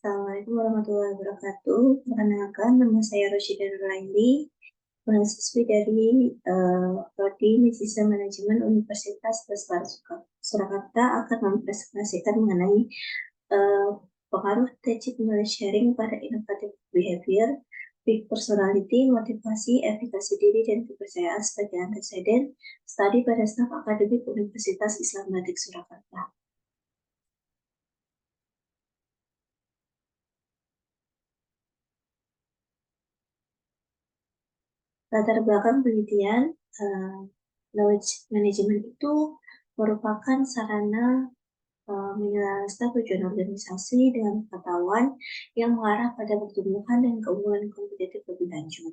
Assalamualaikum warahmatullahi wabarakatuh. Perkenalkan, nama saya Rosyida Nurlaili, mahasiswi dari Prodi Manajemen Manajemen Universitas Dasar Surakarta akan mempresentasikan mengenai uh, pengaruh teaching knowledge sharing pada innovative behavior, big personality, motivasi, efikasi diri, dan kepercayaan sebagai antecedent studi pada staf akademik Universitas Islam Batik Surakarta. Latar belakang penelitian knowledge management itu merupakan sarana menjelaskan tujuan organisasi dengan pengetahuan yang mengarah pada pertumbuhan dan keunggulan kompetitif lebih lanjut.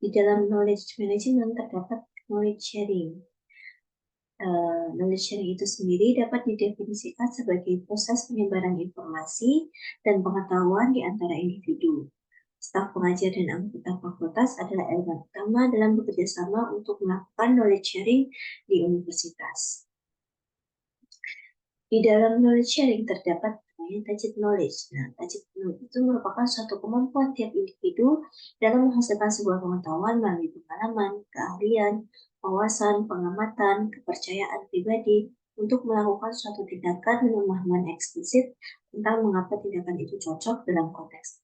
Di dalam knowledge management terdapat knowledge sharing. Knowledge sharing itu sendiri dapat didefinisikan sebagai proses penyebaran informasi dan pengetahuan di antara individu. Staf pengajar dan anggota fakultas adalah elemen utama dalam bekerja sama untuk melakukan knowledge sharing di universitas. Di dalam knowledge sharing terdapat namanya tacit knowledge. Nah, tacit knowledge itu merupakan suatu kemampuan tiap individu dalam menghasilkan sebuah pengetahuan melalui pengalaman, keahlian, wawasan, pengamatan, kepercayaan pribadi untuk melakukan suatu tindakan dan pemahaman eksplisit tentang mengapa tindakan itu cocok dalam konteks.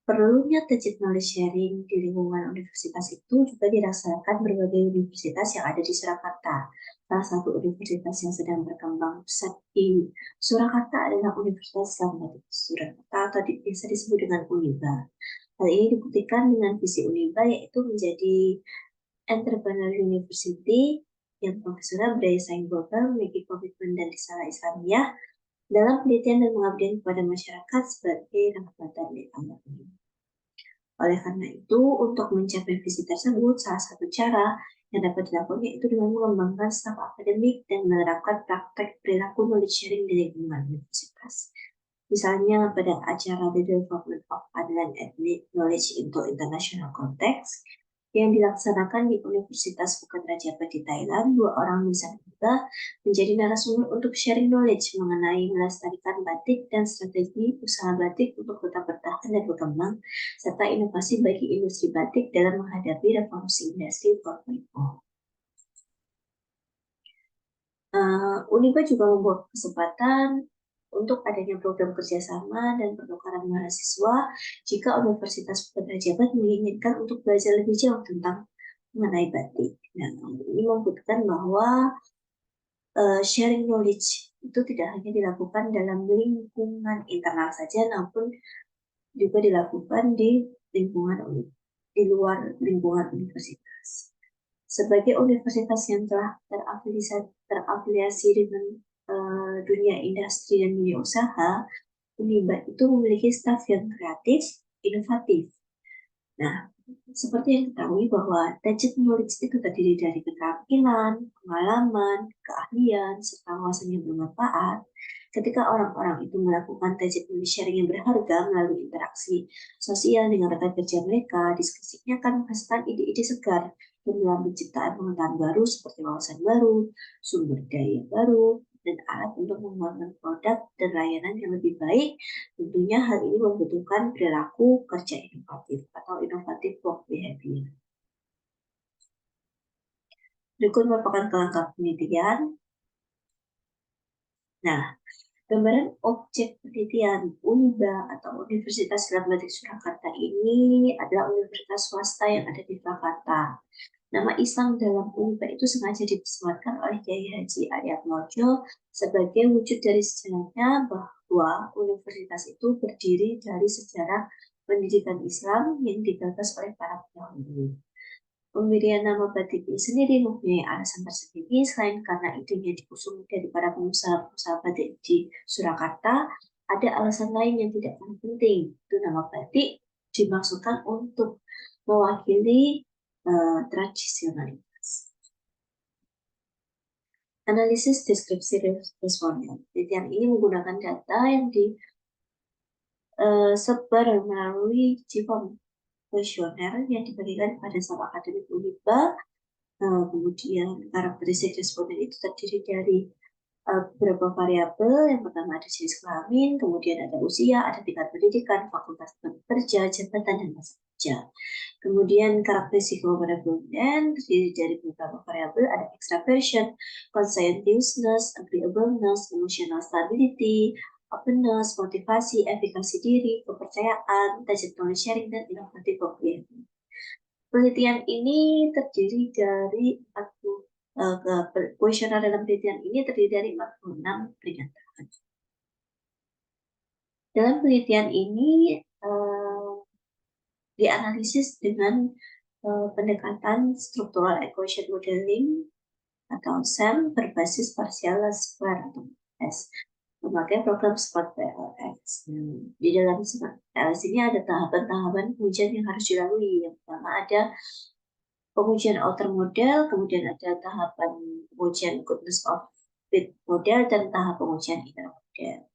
Perlunya tacit knowledge sharing di lingkungan universitas itu juga dirasakan berbagai universitas yang ada di Surakarta. Salah satu universitas yang sedang berkembang pesat di Surakarta adalah Universitas Islam Batik Surakarta atau biasa disebut dengan Uniba. Hal ini dibuktikan dengan visi Uniba yaitu menjadi entrepreneur university yang profesional berdaya saing global, memiliki komitmen dan risalah Islamiyah dalam penelitian dan pengabdian kepada masyarakat sebagai rahmatan lil alamin. Oleh karena itu, untuk mencapai visi tersebut, salah satu cara yang dapat dilakukan yaitu dengan mengembangkan staf akademik dan menerapkan praktek perilaku knowledge sharing di lingkungan universitas. Misalnya pada acara The Development of Adlan Ethnic Knowledge into International Context yang dilaksanakan di Universitas Bukan Raja di Thailand, 2 orang Nusantara menjadi narasumber untuk sharing knowledge mengenai melestarikan batik dan strategi usaha batik untuk tetap bertahan dan berkembang, serta inovasi bagi industri batik dalam menghadapi revolusi industri 4.0. Uniba juga membuat kesempatan untuk adanya program kerjasama dan pertukaran mahasiswa jika Universitas Penerjabat menginginkan untuk belajar lebih jauh tentang mengenai batik. Nah, ini membuktikan bahwa sharing knowledge itu tidak hanya dilakukan dalam lingkungan internal saja, namun juga dilakukan di lingkungan di luar lingkungan universitas. Sebagai universitas yang telah terafiliasi dengan dunia industri dan dunia usaha, Uniba itu memiliki staf yang kreatif, inovatif. Nah, seperti yang diketahui bahwa tacit knowledge itu terdiri dari keterampilan, pengalaman, keahlian, serta wawasan yang bermanfaat. Ketika orang-orang itu melakukan tacit knowledge sharing yang berharga melalui interaksi sosial dengan rekan kerja mereka, diskusinya akan menghasilkan ide-ide segar dan dalam penciptaan pengetahuan baru seperti wawasan baru, sumber daya baru, dan alat untuk membangun produk dan layanan yang lebih baik. Tentunya hal ini membutuhkan perilaku kerja inovatif atau inovatif work behavior. Berikut merupakan kelengkap penelitian. Nah, gambaran objek penelitian Uniba atau Universitas Islam Batik Surakarta ini adalah universitas swasta yang ada di Surakarta. Nama Islam dalam Uniba itu sengaja dipersembahkan oleh Kiai Haji Ayatmojo sebagai wujud dari sejarahnya bahwa universitas itu berdiri dari sejarah pendidikan Islam yang digagas oleh para pendahulu. Pemberian nama batik ini sendiri mempunyai alasan tersendiri selain karena idenya diusung dari para pengusaha batik di Surakarta, ada alasan lain yang tidak kalah penting. Itu nama batik dimaksudkan untuk mewakili tradisionalitas. Analisis deskripsi responden. Penelitian ini menggunakan data yang disebar melalui JIPOM kuesioner yang dibagikan pada staf akademik Uniba Kemudian karakteristik responden itu terdiri dari beberapa variabel. Yang pertama ada jenis kelamin, kemudian ada usia, ada tingkat pendidikan, fakultas bekerja, jabatan, dan masa kerja. Kemudian karakteristik responden terdiri dari beberapa variabel, ada extraversion, conscientiousness, agreeableness, emotional stability, openness, motivasi, efikasi diri, kepercayaan, target knowledge sharing, dan inovatif behavior. Penelitian ini terdiri dari 40 kuesioner dalam penelitian ini terdiri dari 46 pernyataan. Dalam penelitian ini dianalisis dengan pendekatan structural equation modeling atau SEM berbasis partial square atau S memakai program SMART PLX. Di dalam SMART PLX ini ada tahapan-tahapan pengujian yang harus dilalui. Yang pertama ada pengujian outer model, kemudian ada tahapan pengujian goodness of fit model, dan tahap pengujian inner model.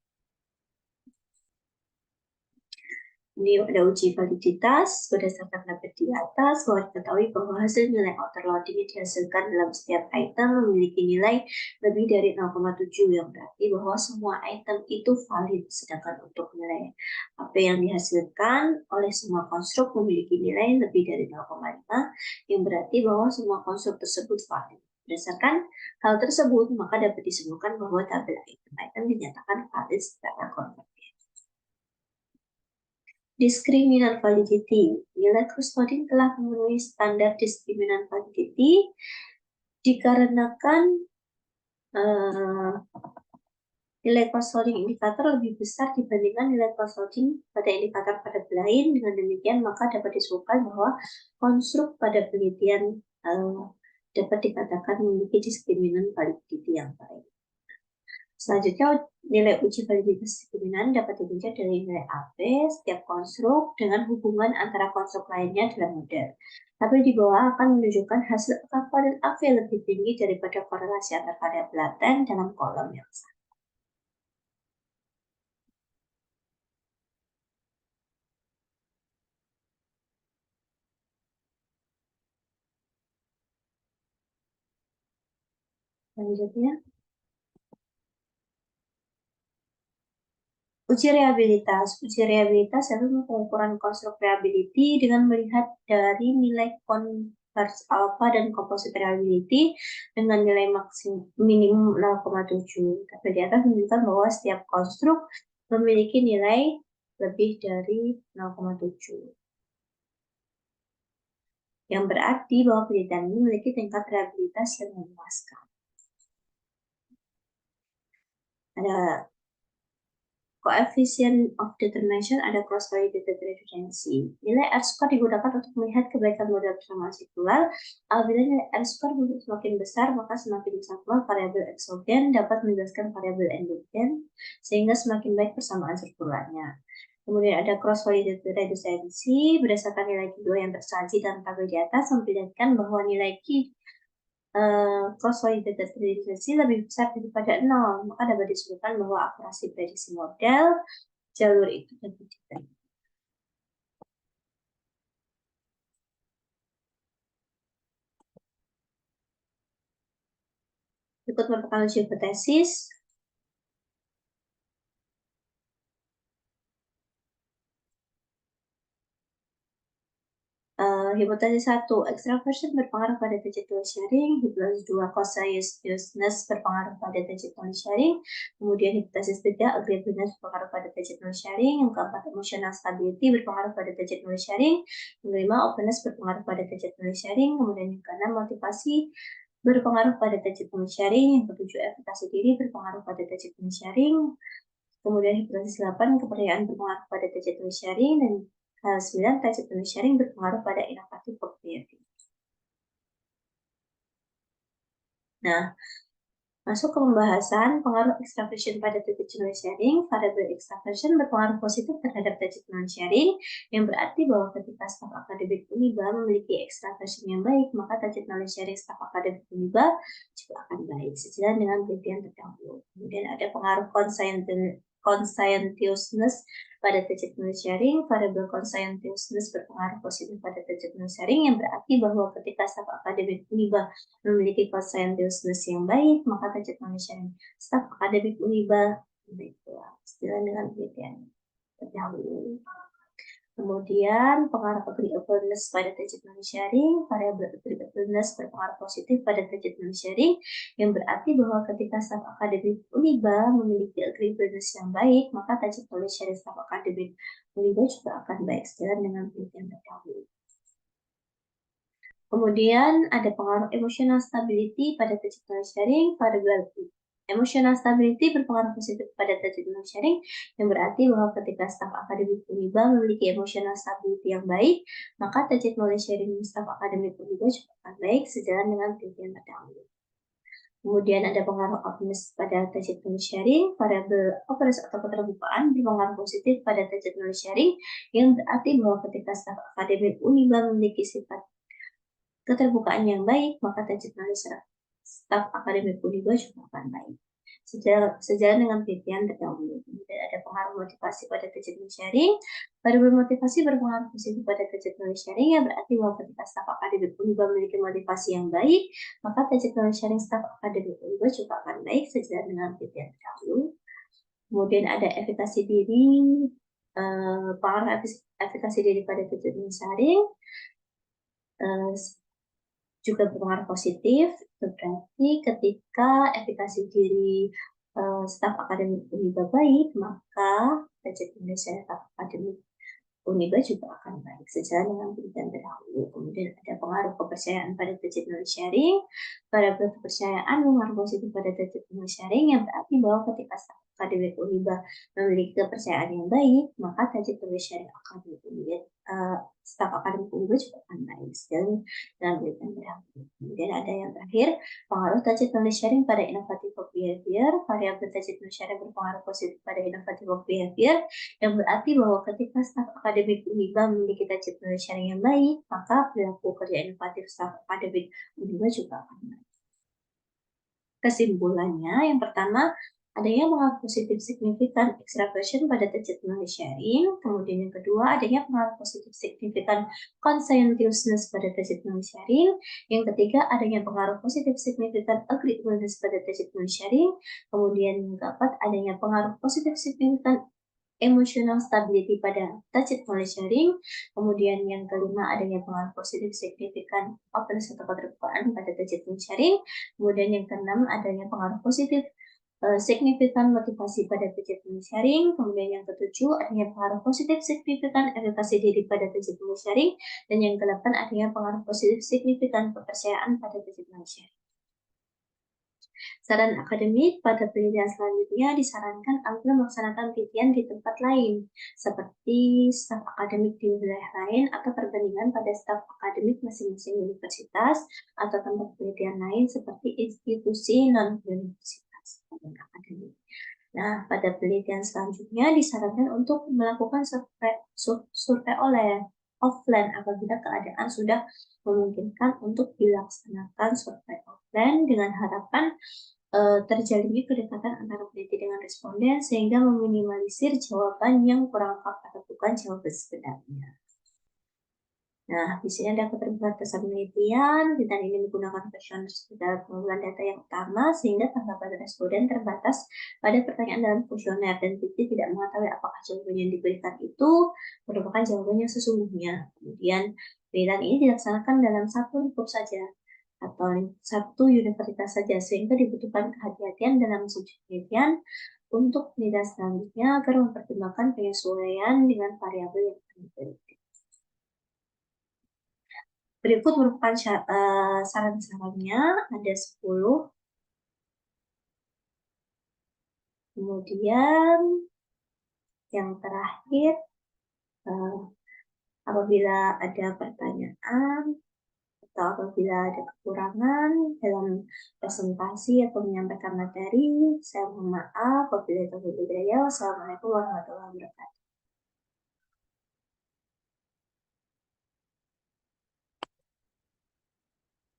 Ini ada uji validitas berdasarkan tabel di atas, bahwa diketahui bahwa hasil nilai outer loading yang dihasilkan dalam setiap item memiliki nilai lebih dari 0,7, yang berarti bahwa semua item itu valid, sedangkan untuk nilai AP yang dihasilkan oleh semua konstruk memiliki nilai lebih dari 0,5, yang berarti bahwa semua konstruk tersebut valid. Berdasarkan hal tersebut, maka dapat disimpulkan bahwa tabel item-item dinyatakan valid secara konvergen. Discriminant validity. Nilai cross-coding telah memenuhi standar discriminant validity dikarenakan nilai cross-coding indikator lebih besar dibandingkan nilai cross-coding pada indikator pada lain. Dengan demikian, maka dapat disimpulkan bahwa konstruk pada penelitian dapat dikatakan memiliki discriminant validity yang baik. Selanjutnya, nilai uji validitas diskriminan dapat dibentuk dari nilai AP setiap konstruk dengan hubungan antara konstruk lainnya dalam model. Tabel di bawah akan menunjukkan hasil kappa dan AP lebih tinggi daripada korelasi antar variabel laten dalam kolom yang sama. Selanjutnya, uji reliabilitas. Uji reliabilitas adalah pengukuran konstruk reliability dengan melihat dari nilai konvers alpha dan composite reliability dengan nilai minimum 0,7. Tapi di atas menunjukkan bahwa setiap konstruk memiliki nilai lebih dari 0,7. Yang berarti bahwa penelitian ini memiliki tingkat reliabilitas yang memuaskan. Ada coefficient of determination, ada cross-validated redundancy. Nilai R-square digunakan untuk melihat kebaikan model persamaan sirkular. Apabila nilai R-square semakin besar, maka semakin besar pula variabel eksogen dapat menjelaskan variabel endogen, sehingga semakin baik persamaan sirkularnya. Kemudian ada cross-validated redundancy, berdasarkan nilai kedua yang tersaji dalam tabel di atas, memperlihatkan bahwa nilai cross-validated redundancy lebih besar daripada 0, maka dapat disebutkan bahwa akurasi prediksi model jalur itu lebih tinggi. Berikut merupakan uji hipotesis. Hipotesis 1, extraversion berpengaruh pada digital sharing. Hipotesis 2, conscientiousness berpengaruh pada digital sharing. Kemudian hipotesis 3, agreeableness berpengaruh pada digital sharing. Yang keempat, emotional stability berpengaruh pada digital sharing. Yang kelima, openness berpengaruh pada digital sharing. Kemudian yang keenam, motivasi berpengaruh pada digital sharing. Yang ketujuh, efikasi diri berpengaruh pada digital sharing. Kemudian hipotesis 8, kepercayaan berpengaruh pada digital sharing. Dan 9, digital sharing berpengaruh pada inovatif behavior. Nah, masuk ke pembahasan pengaruh extraversion pada digital sharing. Variabel extraversion berpengaruh positif terhadap digital sharing, yang berarti bahwa ketika staf akademik Uniba memiliki extraversion yang baik, maka digital sharing staf akademik Uniba juga akan baik, sejalan dengan penelitian terdahulu. Kemudian ada pengaruh conscientiousness pada target knowledge sharing. Variabel conscientiousness berpengaruh positif pada target knowledge sharing, yang berarti bahwa ketika staf akademik UNIBA memiliki conscientiousness yang baik, maka target knowledge sharing staf akademik UNIBA baiklah, istilah dengan penelitian terdahulu. Kemudian pengaruh agreeableness pada target knowledge sharing. Variabel agreeableness berpengaruh positif pada target knowledge sharing, yang berarti bahwa ketika staf akademik UNIBA memiliki agreeableness yang baik, maka target knowledge sharing staf akademik UNIBA juga akan baik sejalan dengan penelitian terdahulu. Kemudian ada pengaruh emotional stability pada target knowledge sharing. Variabel emotional stability berpengaruh positif pada target knowledge sharing, yang berarti bahwa ketika staf akademik UNIBA memiliki emotional stability yang baik, maka target knowledge sharing staf akademik UNIBA juga akan baik sejalan dengan penelitian terdahulu. Kemudian ada pengaruh openness pada target knowledge sharing. Variabel openness atau keterbukaan berpengaruh positif pada target knowledge sharing, yang berarti bahwa ketika staf akademik UNIBA memiliki sifat keterbukaan yang baik, maka target knowledge staf akademik UNIBA juga akan baik sejalan dengan penelitian terdahulu. Kemudian ada pengaruh motivasi pada target knowledge sharing. Variabel motivasi berpengaruh positif pada target knowledge sharing, yang berarti bahwa ketika staf akademik UNIBA memiliki motivasi yang baik, maka target knowledge sharing staf akademik UNIBA juga akan baik sejalan dengan penelitian terdahulu. Kemudian ada efikasi diri, pengaruh efikasi diri pada target knowledge sharing juga berpengaruh positif. Berarti ketika efikasi diri staf akademik UNIBA baik, maka target knowledge sharing staf akademik UNIBA juga akan baik sejalan dengan penelitian terdahulu. Kemudian ada pengaruh kepercayaan pada target knowledge sharing. Variabel kepercayaan berpengaruh positif pada target knowledge sharing, yang berarti bahwa ketika staf akademik UNIBA memiliki kepercayaan yang baik, maka target knowledge sharing akademik UNIBA staf akademik UNIBA juga akan baik sejalan dengan penelitian terdahulu. Kemudian ada yang terakhir, pengaruh target knowledge sharing pada innovative work behavior. Variabel target knowledge sharing berpengaruh positif pada innovative work behavior, yang berarti bahwa ketika staf akademik UNIBA memiliki target knowledge sharing yang baik, maka perilaku kerja inovatif staf akademik UNIBA juga akan baik. Kesimpulannya, yang pertama, adanya pengaruh positif signifikan extraversion pada target knowledge sharing. Kemudian yang kedua, adanya pengaruh positif signifikan conscientiousness pada target knowledge sharing. Yang ketiga, adanya pengaruh positif signifikan agreeableness pada target knowledge sharing. Kemudian yang keempat, adanya pengaruh positif signifikan emotional stability pada target knowledge sharing. Kemudian yang kelima, adanya pengaruh positif signifikan openness atau keterbukaan pada target knowledge sharing. Kemudian yang keenam, adanya pengaruh positif signifikan motivasi pada target knowledge sharing. Kemudian yang ketujuh, adanya pengaruh positif signifikan efikasi diri pada target knowledge sharing. Dan yang kedelapan, adanya pengaruh positif signifikan kepercayaan pada target knowledge sharing. Saran akademik pada penelitian selanjutnya disarankan agar melaksanakan penelitian di tempat lain, seperti staf akademik di wilayah lain atau perbandingan pada staf akademik masing-masing universitas atau tempat penelitian lain seperti institusi non-universitas dan akademik. Nah, pada penelitian selanjutnya disarankan untuk melakukan survei offline apabila keadaan sudah memungkinkan untuk dilaksanakan survei offline dengan harapan terjalinnya kedekatan antara peneliti dengan responden sehingga meminimalisir jawaban yang kurang lengkap atau bukan jawaban sebenarnya. Nah, di sini ada keterbatasan penelitian. Penelitian ini menggunakan kuesioner dalam pengumpulan data yang utama, sehingga tanggapan responden terbatas pada pertanyaan dalam kuesioner, dan peneliti tidak mengetahui apakah jawaban yang diberikan itu merupakan jawaban yang sesungguhnya. Kemudian, penelitian ini dilaksanakan dalam satu lingkup saja, atau satu universitas saja, sehingga dibutuhkan kehati-hatian dalam subjek penelitian untuk penelitian selanjutnya agar mempertimbangkan penyesuaian dengan variabel yang diteliti. Berikut merupakan saran-sarannya, ada 10. Kemudian yang terakhir, apabila ada pertanyaan atau apabila ada kekurangan dalam presentasi atau menyampaikan materi, saya mohon maaf. Wabillahi taufiq wal hidayah. Wassalamualaikum warahmatullahi wabarakatuh.